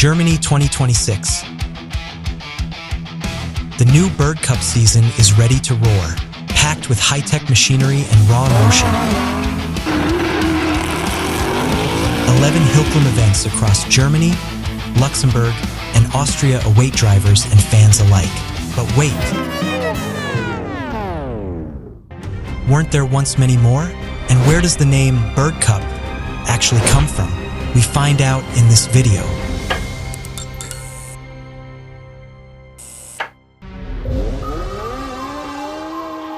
Germany 2026. The new Bird Cup season is ready to roar, packed with high-tech machinery and raw emotion. 11 Hilklum events across Germany, Luxembourg, and Austria await drivers and fans alike. But wait! Weren't there once many more? And where does the name Bird Cup actually come from? We find out in this video.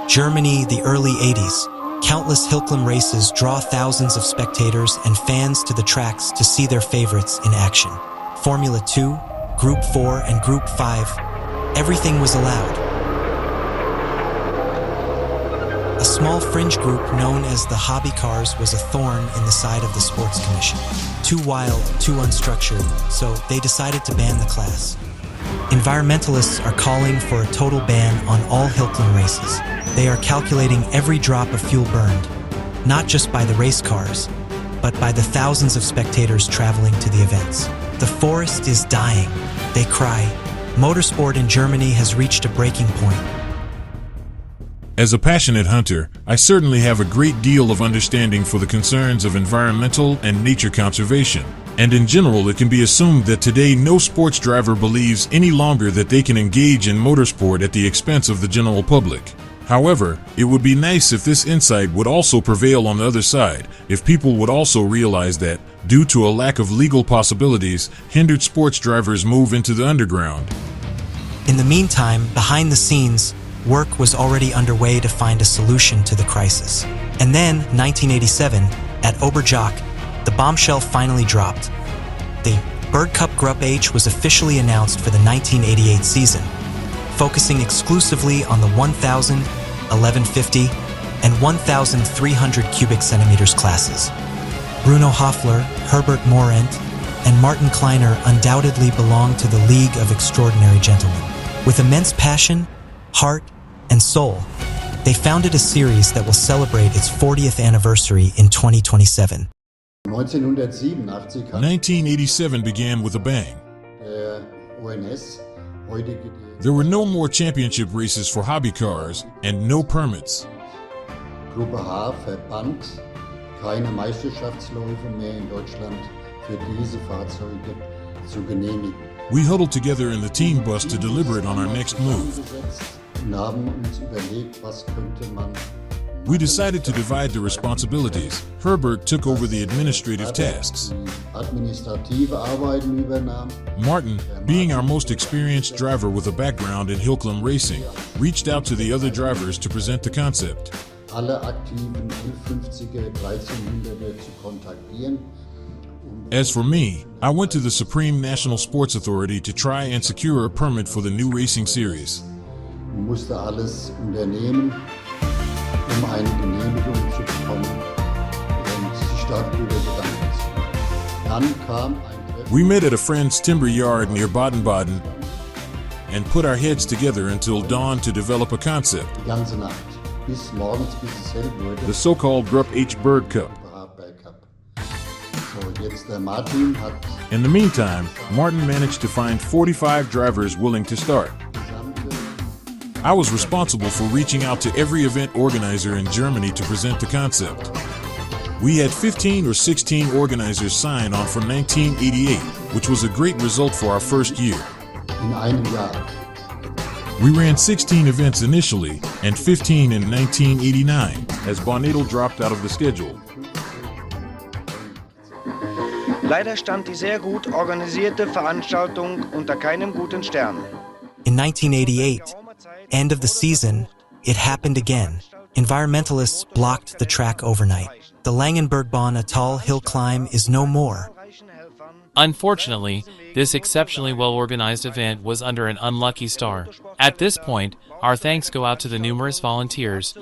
Germany, the early 80s. Countless Hilklum races draw thousands of spectators and fans to the tracks to see their favorites in action. Formula 2, Group 4, and Group 5, everything was allowed. A small fringe group known as the Hobby Cars was a thorn in the side of the Sports Commission. Too wild, too unstructured, so they decided to ban the class. Environmentalists are calling for a total ban on all Hilklum races. They are calculating every drop of fuel burned, not just by the race cars, but by the thousands of spectators traveling to the events. The forest is dying, they cry. Motorsport in Germany has reached a breaking point. As a passionate hunter, I certainly have a great deal of understanding for the concerns of environmental and nature conservation. And in general, it can be assumed that today no sports driver believes any longer that they can engage in motorsport at the expense of the general public. However, it would be nice if this insight would also prevail on the other side, if people would also realize that, due to a lack of legal possibilities, hindered sports drivers move into the underground. In the meantime, behind the scenes, work was already underway to find a solution to the crisis. And then, 1987, at Oberjoch, the bombshell finally dropped. The Bird Cup Group H was officially announced for the 1988 season, focusing exclusively on the 1,000, 1,150, and 1,300 cubic centimeters classes. Bruno Hoffler, Herbert Morent, and Martin Kleiner undoubtedly belong to the League of Extraordinary Gentlemen. With immense passion, heart, and soul, they founded a series that will celebrate its 40th anniversary in 2027. 1987 began with a bang. There were no more championship races for hobby cars and no permits. Gruppe H verband keine Meisterschaftsläufe mehr in Deutschland für diese Fahrzeuge zu genehmigen. We huddled together in the team bus to deliberate on our next move. We decided to divide the responsibilities. Herbert took over the administrative tasks. Martin, being our most experienced driver with a background in Hilklum racing, reached out to the other drivers to present the concept. As for me, I went to the Supreme National Sports Authority to try and secure a permit for the new racing series. Eine Genehmigung zu bekommen und die Startbücher gegangen ist. Dann kam ein Treffen. We met at a friend's timber yard near Baden-Baden and put our heads together until dawn to develop a concept. Die ganze Nacht, bis morgens, bis es hell wurde. The so-called Group H Bird Cup. So, jetzt der Martin hat. In the meantime, Martin managed to find 45 drivers willing to start. I was responsible for reaching out to every event organizer in Germany to present the concept. We had 15 or 16 organizers sign on for 1988, which was a great result for our first year. In einem Jahr. We ran 16 events initially and 15 in 1989, as Bonadel dropped out of the schedule. Leider stand die sehr gut organisierte Veranstaltung unter keinem guten Stern. In 1988, end of the season, it happened again. Environmentalists blocked the track overnight. The Langenbergbahn Atoll hill climb is no more. Unfortunately, this exceptionally well-organized event was under an unlucky star. At this point, our thanks go out to the numerous volunteers.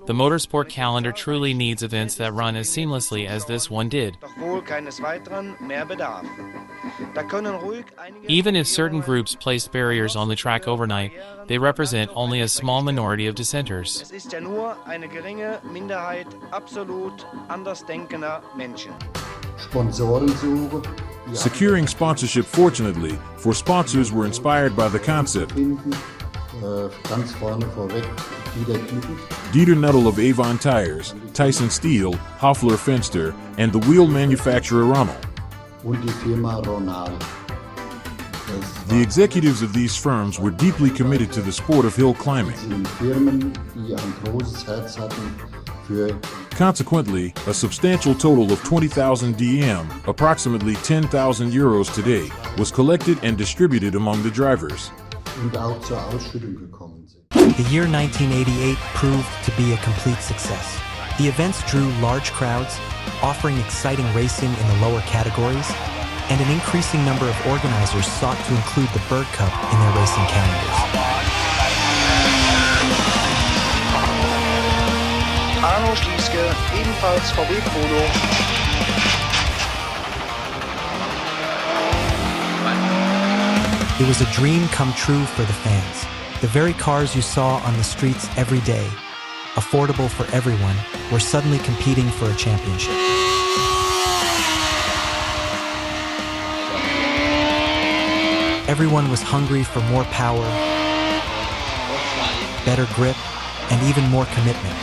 The motorsport calendar truly needs events that run as seamlessly as this one did. Even if certain groups placed barriers on the track overnight, they represent only a small minority of dissenters. Sponsorensuche securing sponsorship. Fortunately, for sponsors were inspired by the concept. Hinten, ganz vorne vorweg, Dieter Küken. Dieter Nuttall of Avon Tires, Tyson Steel, Hoffler Fenster, and the wheel manufacturer Rommel. Und die Firma Ronal. The executives of these firms were deeply committed to the sport of hill climbing. sind Firmen, die ein großes Herz hatten für Consequently, a substantial total of 20,000 DM, approximately 10,000 euros today, was collected and distributed among the drivers. und auch zur Ausschüttung gekommen sind. The year 1988 proved to be a complete success. The events drew large crowds, offering exciting racing in the lower categories, and an increasing number of organizers sought to include the Bird Cup in their racing calendars. Arno Schlieske, ebenfalls VW Polo. It was a dream come true for the fans. The very cars you saw on the streets every day, affordable for everyone, were suddenly competing for a championship. Everyone was hungry for more power, better grip, and even more commitment.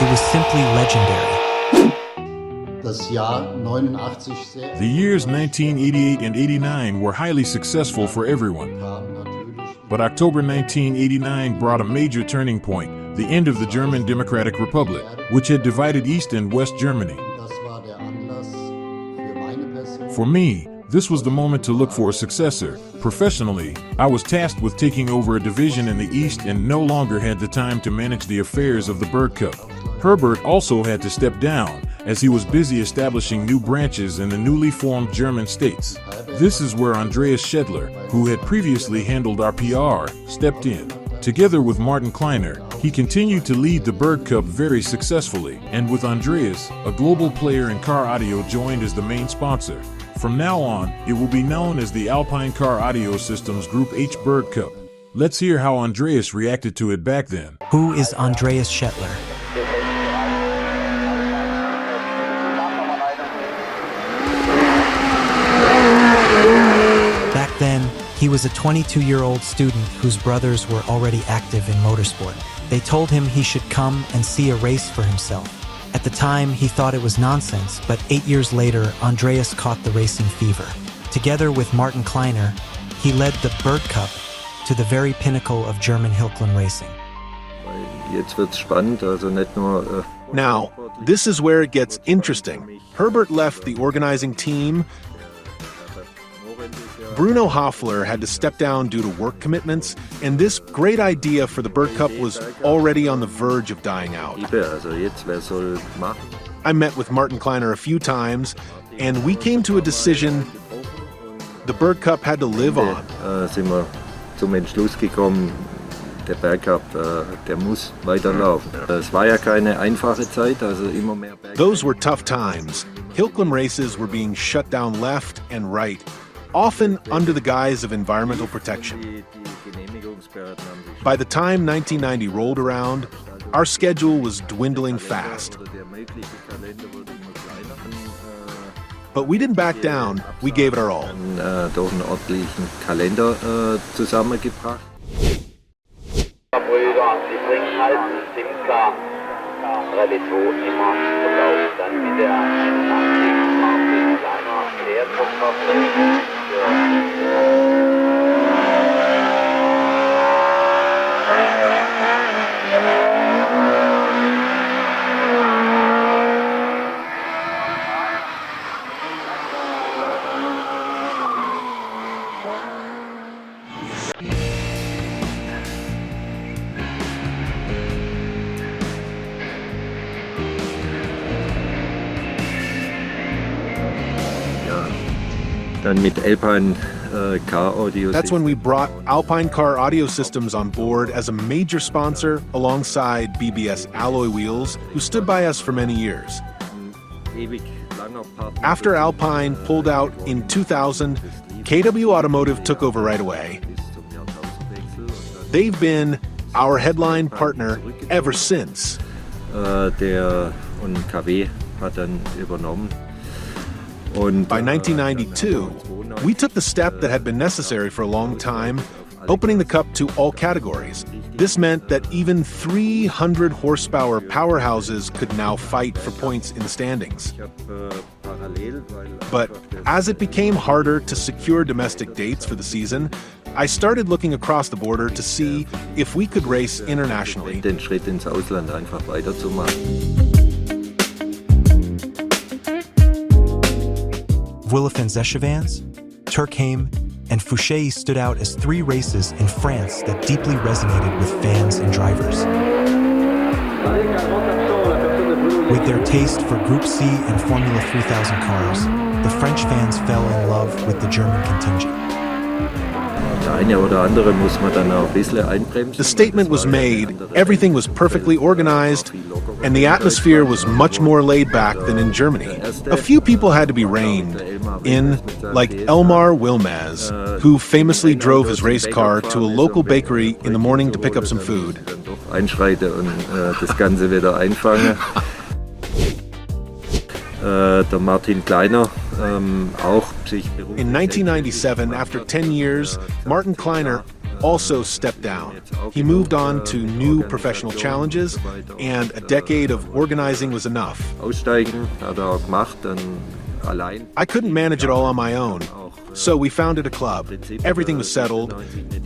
It was simply legendary. Das Jahr 89 sehr The years 1988 and 89 were highly successful for everyone. haben natürlich. But October 1989 brought a major turning point, the end of the German Democratic Republic, which had divided East and West Germany. Das war der Anlass für meine Person. For me, this was the moment to look for a successor. Professionally, I was tasked with taking over a division in the East and no longer had the time to manage the affairs of the Bird Cup. Herbert also had to step down, as he was busy establishing new branches in the newly formed German states. This is where Andreas Schedler, who had previously handled our PR, stepped in. Together with Martin Kleiner, he continued to lead the Bird Cup very successfully, and with Andreas, a global player in car audio, joined as the main sponsor. From now on, it will be known as the Alpine Car Audio Systems Group H Bird Cup. Let's hear how Andreas reacted to it back then. Who is Andreas Schettler? Back then, he was a 22-year-old student whose brothers were already active in motorsport. They told him he should come and see a race for himself. At the time, he thought it was nonsense, but 8 years later, Andreas caught the racing fever. Together with Martin Kleiner, he led the Bird Cup to the very pinnacle of German Hillclimb racing. Jetzt wird's spannend, also nicht nur Now, this is where it gets interesting. Herbert left the organizing team. Bruno Hoffler had to step down due to work commitments, and this great idea for the Bird Cup was already on the verge of dying out. also jetzt wer soll machen? I met with Martin Kleiner a few times, and we came to a decision the Bird Cup had to live on. Sind wir zum Entschluss gekommen, der Bergcup, der muss weiterlaufen. Es war ja keine einfache Zeit, also immer mehr Berg. Those were tough times. Hillclimb races were being shut down left and right, often under the guise of environmental protection. Die Genehmigungsbehörden haben sich By the time 1990 rolled around, our schedule was dwindling fast. der mögliche Kalender wurde immer kleiner. But we didn't back down, we gave it our all. Doch einen ordentlichen Kalender zusammengebracht. Brüder, die bringen halt Simca Rallye 2 immer verkauft. Dann mit der 81 Martin kleiner Leertruckfahrzeug. Dann mit Alpine Car Audio. That's when we brought Alpine Car Audio Systems on board as a major sponsor alongside BBS Alloy Wheels, who stood by us for many years. Ewig langer Partner. After Alpine pulled out in 2000, KW Automotive took over right away. Bis zum Jahrtausendwechsel. Und dann They've been our headline partner ever since. Und KW hat dann übernommen. Und By 1992, we took the step that had been necessary for a long time, opening the Cup to all categories. This meant that even 300 horsepower powerhouses could now fight for points in the standings. But as it became harder to secure domestic dates for the season, I started looking across the border to see if we could race internationally. Den Schritt ins Ausland einfach weiterzumachen. Vuelafin Zeschevans, Turkheim, and Fouché stood out as three races in France that deeply resonated with fans and drivers. With their taste for Group C and Formula 3000 cars, the French fans fell in love with the German contingent. Der eine oder andere muss man dann auch ein bisschen einbremsen. The statement was made, everything was perfectly organized, and the atmosphere was much more laid back than in Germany. A few people had to be reined in, like Elmar Wilmaz, who famously drove his race car to a local bakery in the morning to pick up some food. Einschreite und das Ganze wieder einfangen. Der Martin Kleiner auch sich beruflich. In 1997, after 10 years, Martin Kleiner also stepped down. He moved on to new professional challenges, and a decade of organizing was enough. Aussteigen hat auch gemacht, dann allein. I couldn't manage it all on my own, so we founded a club. Everything was settled,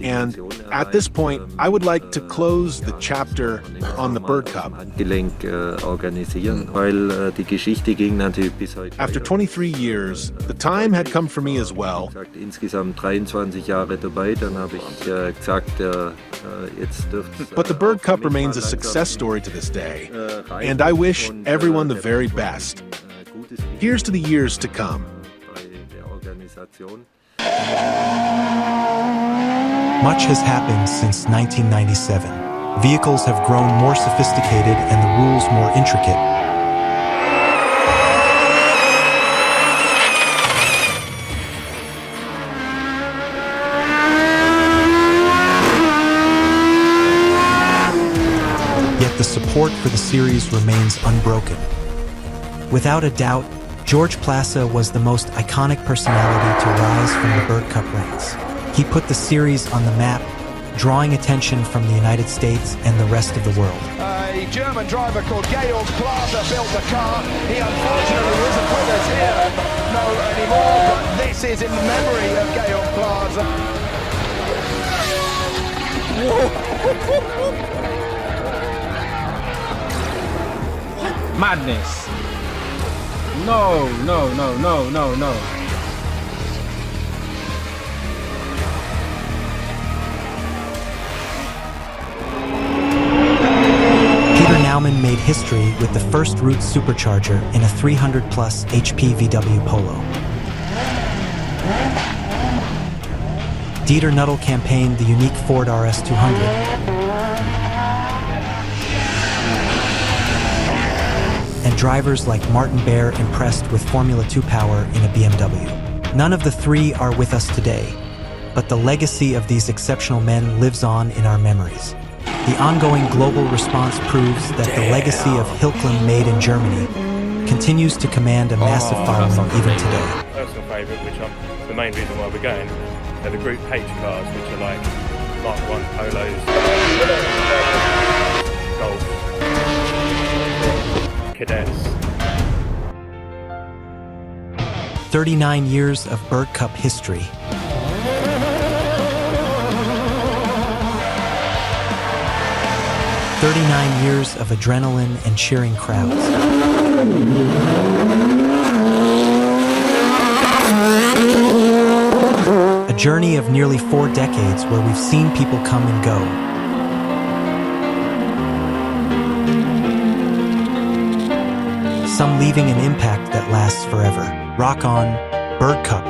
and at this point, I would like to close the chapter on the Bird Cup. Handgelenk organisieren, weil die Geschichte ging natürlich bis heute. After 23 years, the time had come for me as well. Insgesamt 23 Jahre dabei, dann habe ich gesagt, jetzt dürft. But the Bird Cup remains a success story to this day, and I wish everyone the very best. Here's to the years to come. Much has happened since 1997. Vehicles have grown more sophisticated and the rules more intricate. Yet the support for the series remains unbroken. Without a doubt, George Plaza was the most iconic personality to rise from the Bird Cup ranks. He put the series on the map, drawing attention from the United States and the rest of the world. A German driver called Georg Plaza built the car. He unfortunately isn't with us here anymore, but this is in memory of Georg Plaza. Madness. No, no, no, no, no, no. Peter Naumann made history with the first Roots supercharger in a 300-plus HP VW Polo. Dieter Nuttall campaigned the unique Ford RS 200. And drivers like Martin Baer impressed with Formula 2 power in a BMW. None of the three are with us today, but the legacy of these exceptional men lives on in our memories. The ongoing global response proves that the legacy of Hilkland made in Germany continues to command a massive following even today. Personal favourite, which the main reason why we're going, are the Group H cars, which are like Mark 1 Polos, Golf, Cadets. 39 years of Bird Cup history. "39 years of adrenaline and cheering crowds. A journey of nearly 4 decades where we've seen people come and go. Some leaving an impact that lasts forever. Rock on, Bird Cup.